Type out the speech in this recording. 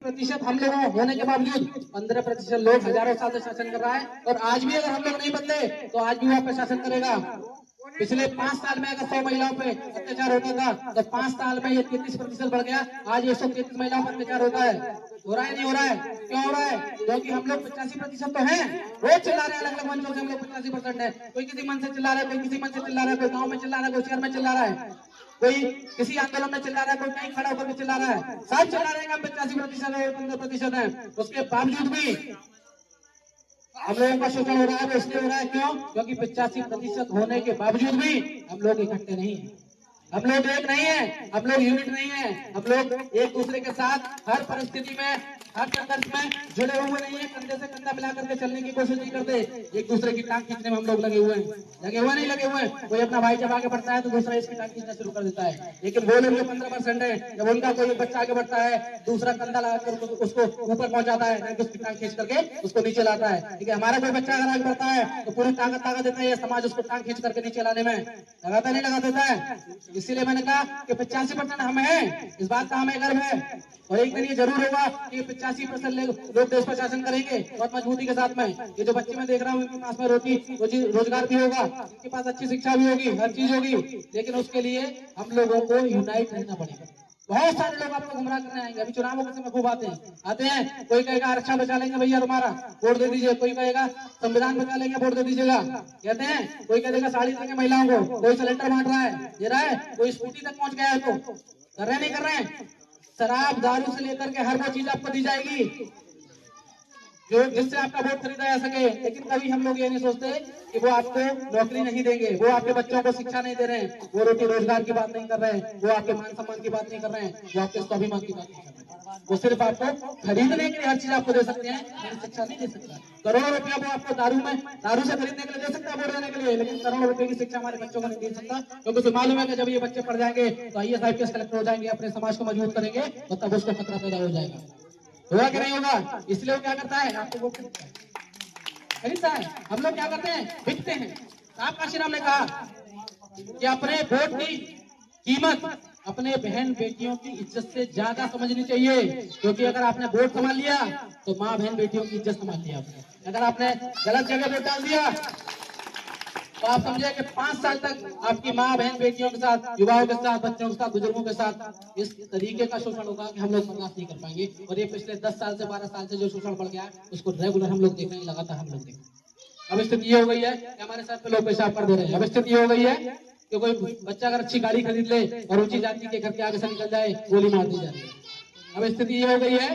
प्रतिशत हम लोग होने के बावजूद 15% लोग हजारों साल से शासन कर रहा है। और आज भी अगर हम लोग नहीं बदले तो आज भी वहाँ पे शासन करेगा। पिछले 5 साल में अगर 100 महिलाओं पे अत्याचार होता था तो 5 साल में ये 33% बढ़ गया। आज 133 महिलाओं पर अत्याचार होता है। हो रहा है नहीं हो रहा है? क्यों हो रहा है? क्योंकि हम लोग 85% तो हैं। रोज चिल्ला रहे हैं अलग अलग मंचों से, हम लोग 85% है। कोई किसी मन से चिल्ला रहा है, कोई किसी मन से चिल्ला रहा है, कोई गाँव में चिल्ला रहा है, कोई शहर में चिल्ला रहा है, कोई किसी आंदोलन में चिल्ला रहा है, कोई कहीं खड़ा होकर चिल्ला रहा है। सब चिल्ला रहे हैं हम 85% है, 15% है। उसके बावजूद भी हम लोगों का शोषण हो रहा है। वो इसलिए हो रहा है क्यों? क्योंकि 85% होने के बावजूद भी हम लोग इकट्ठे नहीं है, हम लोग एक नहीं है, हम लोग यूनिट नहीं है। हम लोग एक दूसरे के साथ हर परिस्थिति में, हर संघर्ष में जुड़े हुए नहीं है। कंधे से कंधा मिला करके चलने की कोशिश नहीं करते। एक दूसरे की टांग खींचने में हम लोग लगे हुए हैं, नहीं लगे हुए हैं। कोई अपना भाई जब आगे बढ़ता है तो दूसरा इसकी टांग खींचना शुरू कर देता है। लेकिन वो लोग 15% है, जब उनका कोई बच्चा आगे बढ़ता है दूसरा कंधा लगाकर उसको ऊपर पहुंचाता है, उसकी टांग खींच करके उसको नीचे लाता है। ठीक है, हमारा कोई बच्चा अगर आगे बढ़ता है तो पूरी ताकत देता है समाज उसको टांग खींच करके नीचे लाने में लगाता नहीं लगा देता है। इसीलिए मैंने कहा कि 85% हम हैं, इस बात का हमें गर्व है। और एक दिन ये जरूर होगा कि 85% लोग देश पर शासन करेंगे बहुत मजबूती के साथ में। ये जो बच्चे मैं देख रहा हूँ उनके पास में रोजगार भी होगा, उनके पास अच्छी शिक्षा भी होगी, हर चीज होगी। लेकिन उसके लिए हम लोगों को यूनाइट रहना पड़ेगा। बहुत सारे लोग आपको गुमराह करने आएंगे। अभी चुनावों के समय खूब आते हैं। कोई कहेगा आरक्षण बचा लेंगे भैया तुम्हारा, वोट दे दीजिए। कोई कहेगा संविधान बचा लेंगे, वोट दे दीजिएगा, कहते हैं। कोई कहेगा साड़ी देंगे महिलाओं को, कोई सिलेंडर बांट रहा है, दे रहा है, कोई स्कूटी तक पहुंच गया है। तो कर रहे नहीं कर रहे हैं? शराब दारू से लेकर के हर वो चीज आपको दी जाएगी जो जिससे आपका वोट खरीदा जा सके। लेकिन कभी हम लोग ये नहीं सोचते कि वो आपको नौकरी नहीं देंगे, वो आपके बच्चों को शिक्षा नहीं दे रहे हैं, वो रोटी रोजगार की बात नहीं कर रहे हैं, वो आपके मान सम्मान की बात नहीं कर रहे हैं, वो आपके स्वाभिमान की बात नहीं कर रहे हैं। वो सिर्फ आपको खरीदने के लिए हर चीज आपको दे सकते हैं, शिक्षा नहीं दे सकता। करोड़ों रुपया वो आपको दारू से खरीदने के लिए दे सकता है, वोट देने के लिए, लेकिन करोड़ों रुपए की शिक्षा हमारे बच्चों को नहीं दे सकता। क्योंकि उसे मालूम है कि जब ये बच्चे पढ़ जाएंगे तो IAS IPS कलेक्टर हो जाएंगे, अपने समाज को मजबूत करेंगे, तो तब उसको खतरा पैदा हो जाएगा। होगा कि नहीं होगा? इसलिए वो क्या करता है, आपको वो खरीदता है। हम लोग क्या करते हैं, बिकते हैं। साहब काशीराम ने कहा कि अपने वोट की कीमत अपने बहन बेटियों की इज्जत से ज्यादा समझनी चाहिए। क्योंकि अगर आपने वोट संभाल लिया तो माँ बहन बेटियों की इज्जत संभाल लिया आपने। अगर आपने गलत जगह वोट डाल दिया तो आप समझिए कि 5 साल तक आपकी माँ बहन बेटियों के साथ, युवाओं के साथ, बच्चों के साथ, बुजुर्गों के साथ इस तरीके का शोषण होगा कि हम लोग बर्दाश्त नहीं कर पाएंगे। और ये पिछले 10 साल से 12 साल से जो शोषण बढ़ गया उसको रेगुलर हम लोग देख रहे हैं, लगातार हम लोग देख रहे हैं। अब स्थिति ये हो गई है कि हमारे सर पे लोग पेशाब कर दे रहे हैं। अब स्थिति ये हो गई है कि कोई बच्चा अगर अच्छी गाड़ी खरीद ले और ऊंची जाति के घर के आगे से निकल जाए, गोली मार दी जा रही है। अब स्थिति ये हो गई है